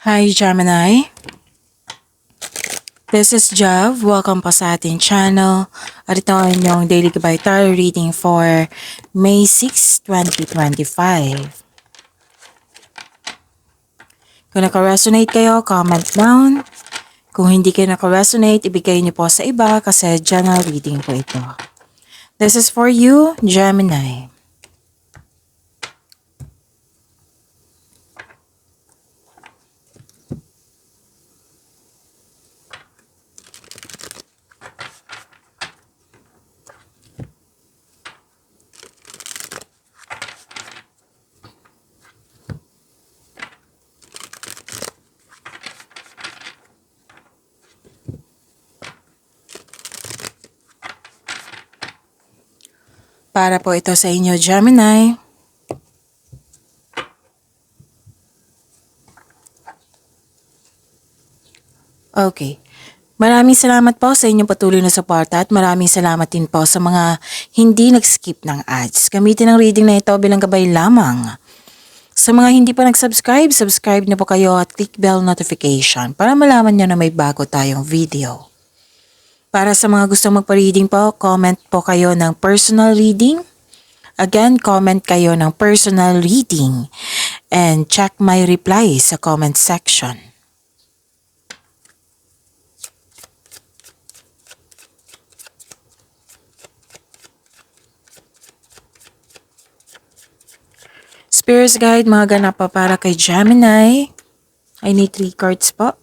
Hi Gemini, this is Jav. Welcome po sa ating channel. At ito ang inyong Daily Gabay Tarot reading for May 6, 2025. Kung naka-resonate kayo, comment down. Kung hindi kayo naka-resonate, ibigay niyo po sa iba kasi general reading po ito. This is for you, Gemini. Para po ito sa inyo, Gemini. Okay. Maraming salamat po sa inyong patuloy na suporta at maraming salamat din po sa mga hindi nag-skip ng ads. Gamitin ang reading na ito bilang gabay lamang. Sa mga hindi pa nag-subscribe, subscribe na po kayo at click bell notification para malaman nyo na may bago tayong video. Para sa mga gustong magpa-reading po, comment po kayo ng personal reading. Again, comment kayo ng personal reading and check my reply sa comment section. Spirit Guide, mga ganap pa para kay Gemini. I need 3 cards po.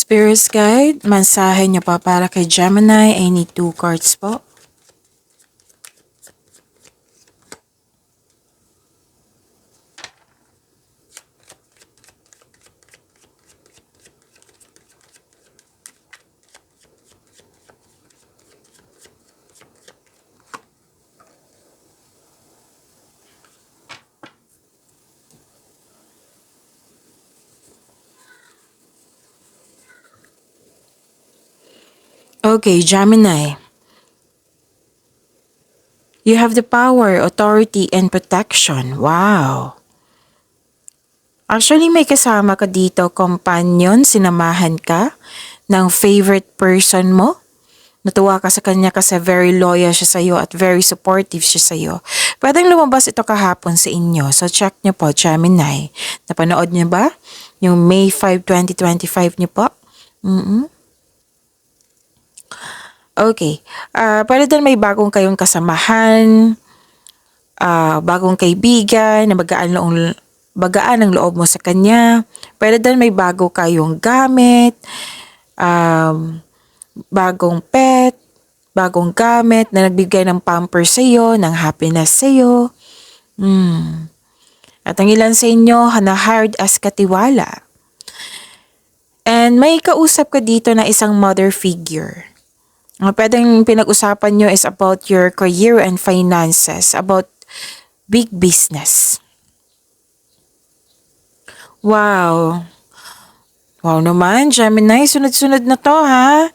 Spirit Guide, mensahe niyo pa para kay Gemini. I need 2 cards po. Okay, Gemini. You have the power, authority, and protection. Wow. Actually, may kasama ka dito, companion, sinamahan ka ng favorite person mo. Natuwa ka sa kanya kasi very loyal siya sa'yo at very supportive siya sa'yo. Pwedeng lumabas ito kahapon sa inyo. So, check nyo po, Gemini. Napanood nyo ba? Yung May 5, 2025 nyo po? Okay. Pwede din may bagong kayong kasamahan, bagong kaibigan, na bagaan ang loob mo sa kanya. Pwede din may bago kayong gamit, bagong pet, bagong gamit na nagbigay ng pamper sa iyo, ng happiness sa iyo. At ang ilan sa inyo na hired as katiwala. And may kausap ka dito na isang mother figure. Pwedeng pinag-usapan nyo is about your career and finances, about big business. Wow. Wow naman, Gemini. Sunod-sunod na to, ha?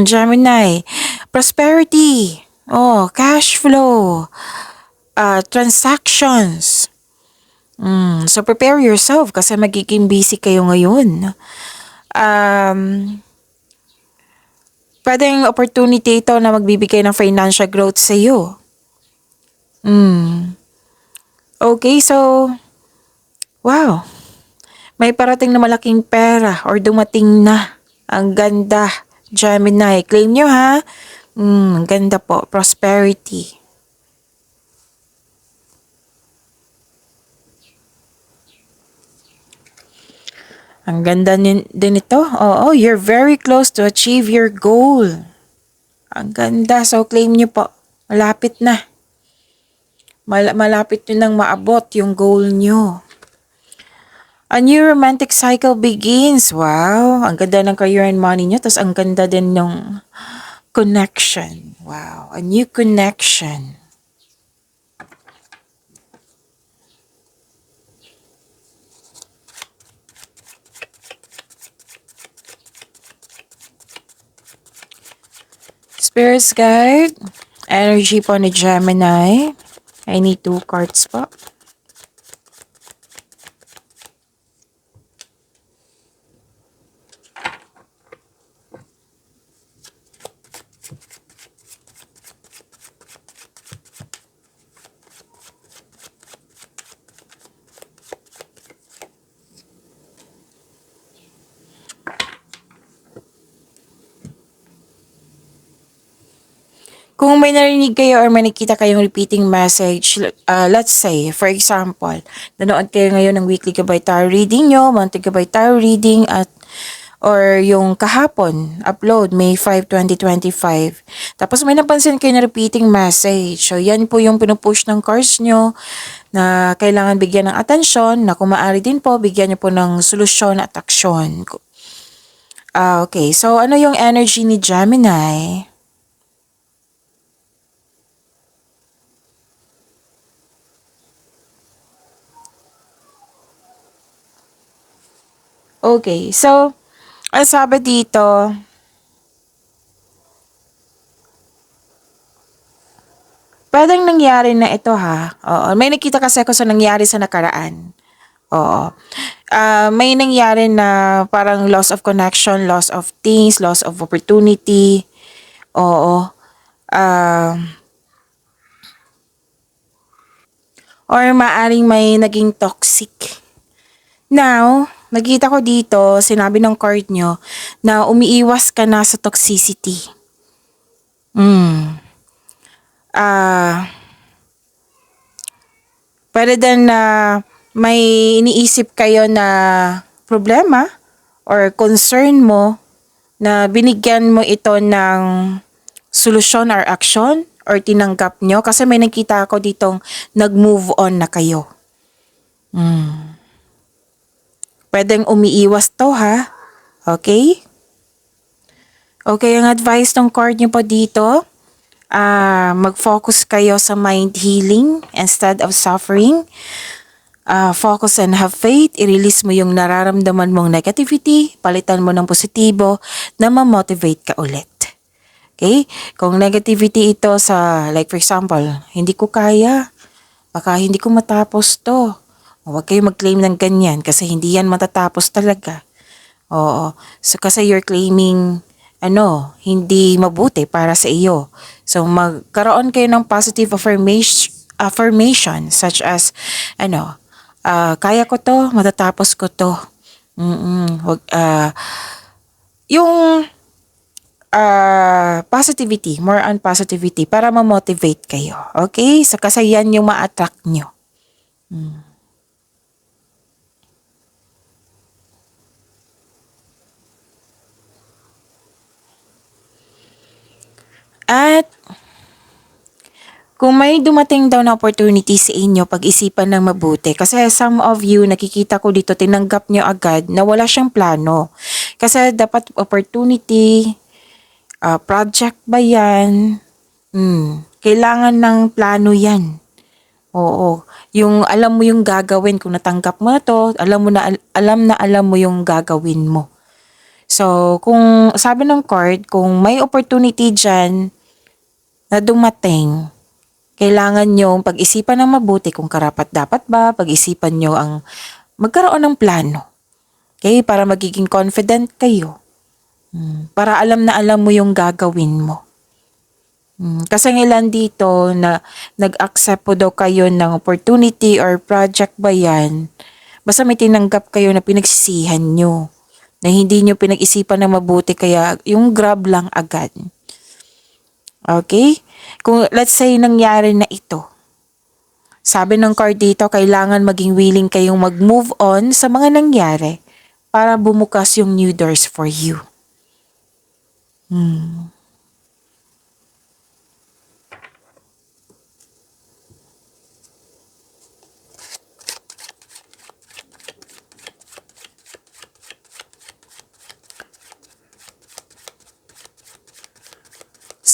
Gemini. Prosperity. Oh, cash flow. Transactions. So prepare yourself kasi magiging busy kayo ngayon. Pwedeng opportunity ito na magbibigay ng financial growth sa iyo. Okay, so, wow. May parating na malaking pera or dumating na. Ang ganda, Gemini. Claim nyo, ha? Ang ganda po, prosperity. Ang ganda din ito. Oo, you're very close to achieve your goal. Ang ganda. So, claim nyo po. Malapit na. Malapit nyo nang maabot yung goal nyo. A new romantic cycle begins. Wow. Ang ganda ng career and money nyo. Tapos ang ganda din ng connection. Wow. A new connection. Spirits guide. Energy po ni Gemini. I need 2 cards po. Kung may narinig kayo or may nakita kayong repeating message, let's say, for example, nanood kayo ngayon ng weekly gabay tarot reading nyo, monthly gabay tarot reading, or yung kahapon, upload, May 5, 2025. Tapos may napansin kayo na repeating message. So, yan po yung pinupush ng cards nyo na kailangan bigyan ng atensyon, na kung maaari din po, bigyan nyo po ng solusyon at aksyon. Okay, so ano yung energy ni Gemini? Okay, so, ang sabi dito, pwedeng nangyari na ito ha. Oo, may nakita kasi ako sa nangyari sa nakaraan. Oo. May nangyari na parang loss of connection, loss of things, loss of opportunity. Oo. Or maaring may naging toxic. Now, nakita ko dito, sinabi ng card nyo, na umiiwas ka na sa toxicity. Pwede din na may iniisip kayo na problema or concern mo na binigyan mo ito ng solusyon or action or tinanggap nyo kasi may nakita ako ditong nag-move on na kayo. Pwedeng umiiwas to ha. Okay? Okay, ang advice ng card nyo po dito, mag-focus kayo sa mind healing instead of suffering. Focus and have faith. I-release mo yung nararamdaman mong negativity. Palitan mo ng positibo na ma-motivate ka ulit. Okay? Kung negativity ito sa, like for example, hindi ko kaya, baka hindi ko matapos to. Huwag kayo mag-claim ng ganyan kasi hindi yan matatapos talaga. Oo. So kasi you're claiming hindi mabuti para sa iyo. So magkaroon kayo ng positive affirmation such as kaya ko to, matatapos ko to. Yung positivity, more on positivity para ma-motivate kayo. Okay? So kasi yan yung ma-attract nyo. At kung may dumating daw na opportunity sa inyo, pag-isipan ng mabuti. Kasi some of you, nakikita ko dito, tinanggap nyo agad na wala siyang plano. Kasi dapat opportunity, project ba yan? Kailangan ng plano yan. Oo. Yung alam mo yung gagawin, kung natanggap mo na to, alam mo yung gagawin mo. So, kung sabi ng card, kung may opportunity dyan na dumating, kailangan nyo pag-isipan ng mabuti kung karapat-dapat ba, pag-isipan nyo ang magkaroon ng plano. Okay? Para magiging confident kayo. Para alam na alam mo yung gagawin mo. Kasi ilan dito na nag-accept po daw kayo ng opportunity or project ba yan, basta may tinanggap kayo na pinagsisihan nyo, na hindi nyo pinag-isipan ng mabuti kaya yung grab lang agad. Okay? Kung let's say nangyari na ito, sabi ng card dito, kailangan maging willing kayong mag-move on sa mga nangyari para bumukas yung new doors for you.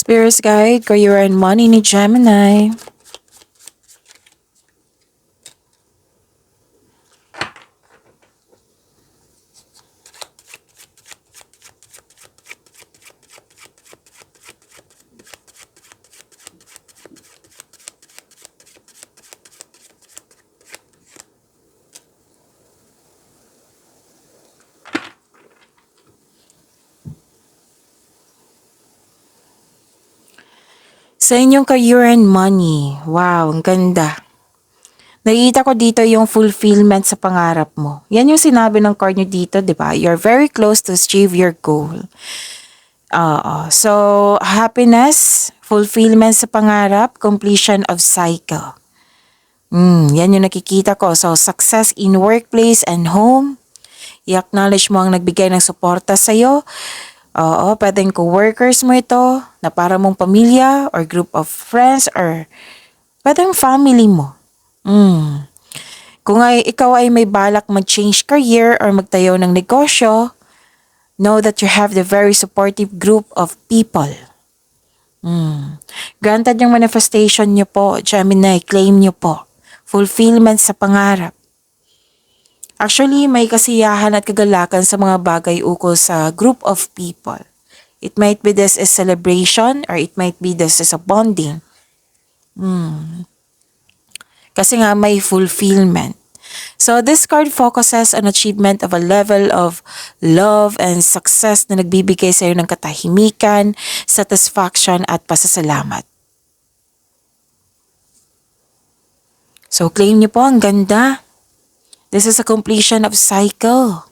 Spirits Guide, Career and Money ni Gemini. Sa inyong career and money, wow, ang ganda. Nakikita ko dito yung fulfillment sa pangarap mo. Yan yung sinabi ng card nyo dito, di ba? You're very close to achieve your goal. So, happiness, fulfillment sa pangarap, completion of cycle. Yan yung nakikita ko. So, success in workplace and home. I-acknowledge mo ang nagbigay ng suporta sa'yo. Oo, pwedeng co-workers mo ito, na para mong pamilya or group of friends or pwedeng family mo. Kung ikaw ay may balak mag-change career or magtayo ng negosyo, know that you have the very supportive group of people. Granted yung manifestation nyo po, Gemini, claim nyo po. Fulfillment sa pangarap. Actually, may kasiyahan at kagalakan sa mga bagay ukol sa group of people. It might be this is celebration or it might be this is a bonding. Kasi nga may fulfillment. So this card focuses on achievement of a level of love and success na nagbibigay sa iyo ng katahimikan, satisfaction at pasasalamat. So claim niyo po, ang ganda. This is a completion of cycle.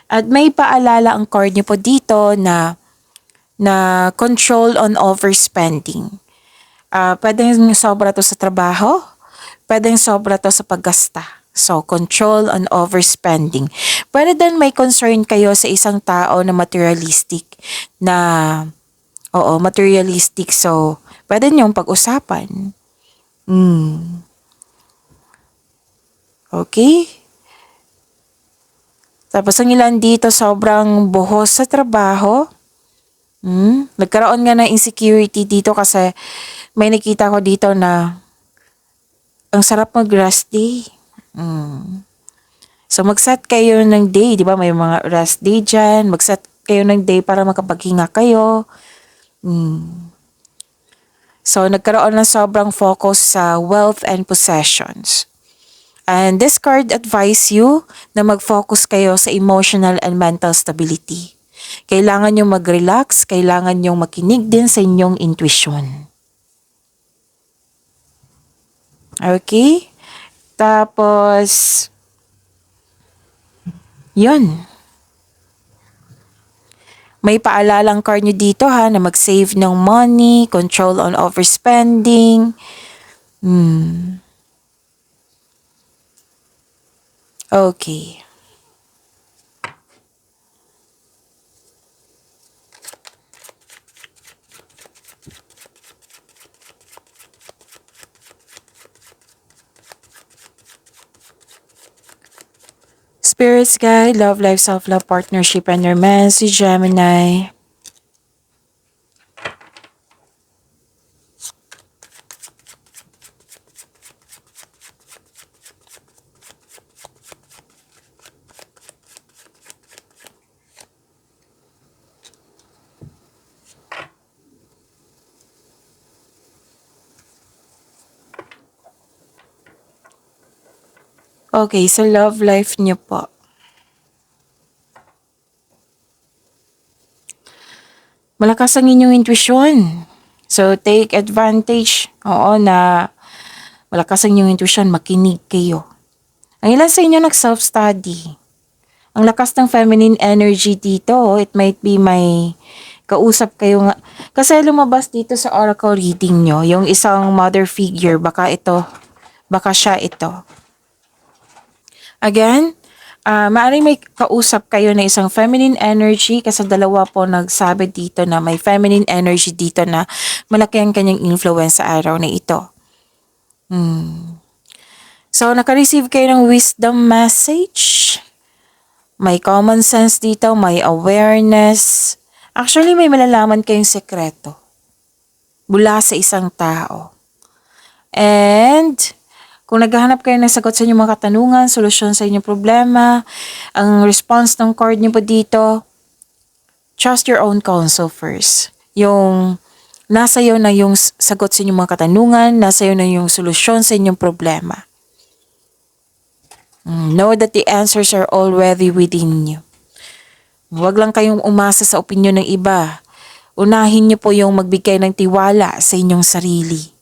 At may paalala ang card niyo po dito na control on overspending. Pwedeng sobra to sa trabaho, pwedeng sobra to sa paggasta. So, control on overspending. Pwede din may concern kayo sa isang tao na materialistic. Materialistic. So, pwede niyong pag-usapan. Okay? Tapos ang ilan dito sobrang buhos sa trabaho. Nagkaroon nga ng insecurity dito kasi may nakita ko dito na ang sarap mag-rest day. So mag-set kayo ng day, di ba? May mga rest day dyan. Mag-set kayo ng day para makapaghinga kayo. So nagkaroon ng sobrang focus sa wealth and possessions. And this card advise you na mag-focus kayo sa emotional and mental stability. Kailangan nyo mag-relax, kailangan nyo makinig din sa inyong intuition. Okay? Tapos, yun. May paalalang card nyo dito na mag-save ng money, control on overspending. Okay. Spirits Guide, Love Life, Self-Love, Partnership, and Romance, si Gemini. Okay, sa love life niyo po. Malakas ang inyong intuition. So, take advantage. Na malakas ang inyong intuition, makinig kayo. Ang ilan sa inyo nag-self-study. Ang lakas ng feminine energy dito, it might be may kausap kayo nga. Kasi lumabas dito sa oracle reading nyo, yung isang mother figure, baka siya ito. Again, maaaring may kausap kayo na isang feminine energy kasi dalawa po nagsabi dito na may feminine energy dito na malaki ang kanyang influence sa araw na ito. So, naka-receive kayo ng wisdom message. May common sense dito, may awareness, Actually, may malalaman kayong sekreto mula sa isang tao. And kung naghahanap kayo ng sagot sa inyong mga katanungan, solusyon sa inyong problema, ang response ng card niyo po dito, trust your own counsel first. Yung nasa iyo na yung sagot sa inyong mga katanungan, nasa iyo na yung solusyon sa inyong problema. Know that the answers are already within you. Huwag lang kayong umasa sa opinyon ng iba. Unahin niyo po yung magbigay ng tiwala sa inyong sarili.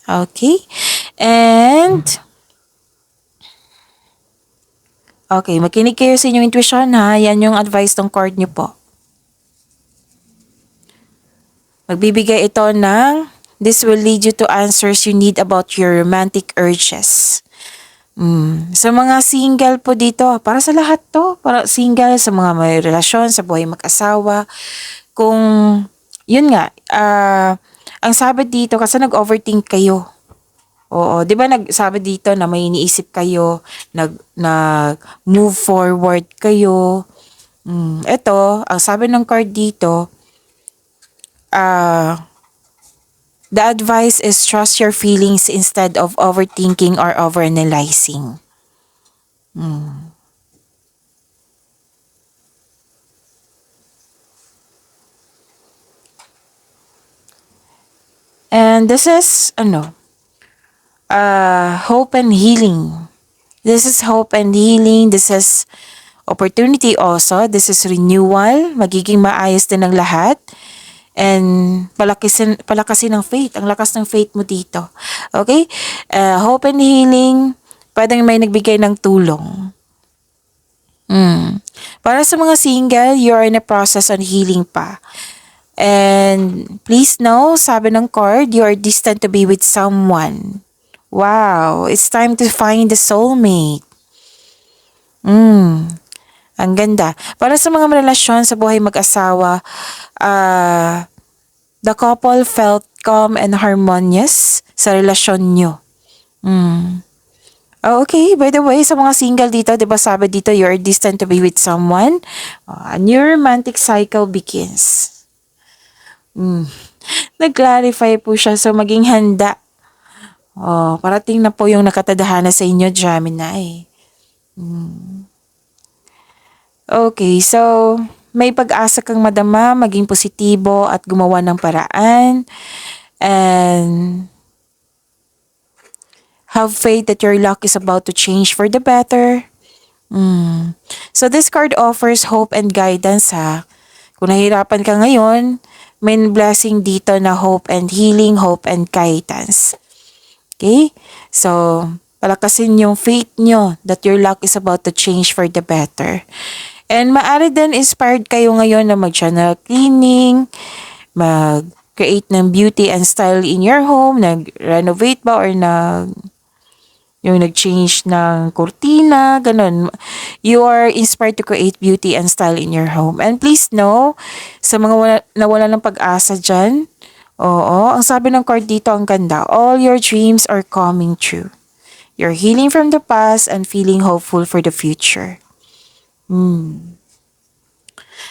Okay? And okay, makinig kayo sa inyong intuition ha. Yan yung advice ng card niyo po. Magbibigay ito ng this will lead you to answers you need about your romantic urges. Sa mga single po dito, para sa lahat to, para single, sa mga may relasyon, sa buhay mag-asawa, kung, yun nga, ang sabi dito, kasi nag-overthink kayo. Oo, di ba nagsabi dito na may iniisip kayo, nag-move forward kayo. Ito, ang sabi ng card dito, the advice is trust your feelings instead of overthinking or overanalyzing. And this is, hope and healing. This is hope and healing. This is opportunity also. This is renewal. Magiging maayos din ang lahat. And palakasin ng faith. Ang lakas ng faith mo dito. Okay? Hope and healing. Pwedeng may nagbigay ng tulong. Para sa mga single, you are in a process on healing pa. And please know, sabi ng card, you are destined to be with someone. Wow, it's time to find the soulmate. Ang ganda. Para sa mga relasyon sa buhay mag-asawa, the couple felt calm and harmonious sa relasyon nyo. Okay, by the way, sa mga single dito, di ba sabi dito, you are destined to be with someone. A new romantic cycle begins. Nag-clarify po siya, so maging handa. Parating na po yung nakatadhana sa inyo, Gemini. Okay, so may pag-asa kang madama, maging positibo at gumawa ng paraan. And have faith that your luck is about to change for the better. So this card offers hope and guidance ha. Kung nahirapan ka ngayon, may blessing dito na hope and healing, hope and guidance. Okay? So, palakasin yung faith nyo that your luck is about to change for the better. And maaari din inspired kayo ngayon na mag-channel cleaning, mag-create ng beauty and style in your home, nag-renovate ba or nag-change ng kurtina, ganun. You are inspired to create beauty and style in your home. And please know, sa mga nawala ng pag-asa dyan, ang sabi ng card dito, ang ganda, all your dreams are coming true. You're healing from the past and feeling hopeful for the future.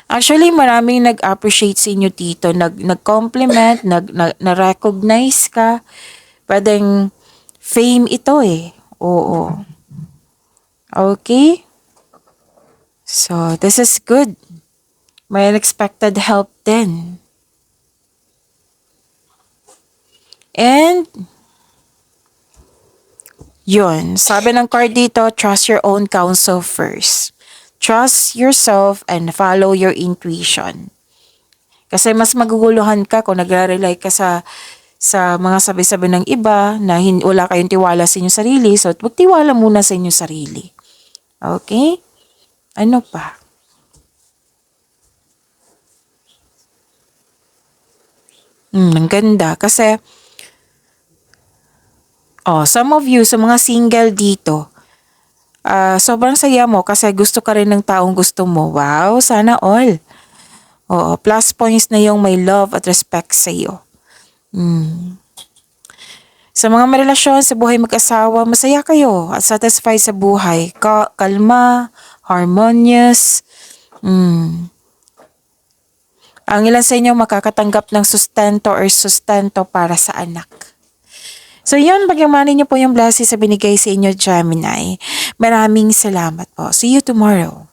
Actually, maraming nag-appreciate sa inyo dito, nag-compliment, na-recognize ka. Pwedeng fame ito eh. Oo. Okay? So, this is good. May unexpected help din. And, yun. Sabi ng card dito, trust your own counsel first. Trust yourself and follow your intuition. Kasi mas maguguluhan ka kung nagre-rely ka sa mga sabi-sabi ng iba na wala kayong tiwala sa inyong sarili. So, magtiwala muna sa inyong sarili. Okay? Ano pa? Ang ganda. Kasi, some of you, sa mga single dito, sobrang saya mo kasi gusto ka rin ng taong gusto mo. Wow, sana all. Plus points na yung may love at respect sa iyo. Sa mga marelasyon sa buhay mag-asawa, masaya kayo at satisfied sa buhay. Kalma, harmonious. Ang ilan sa inyo makakatanggap ng sustento or sustento para sa anak. So yun, pagyamanin niyo po yung blessings sa binigay sa inyo, Gemini. Maraming salamat po. See you tomorrow.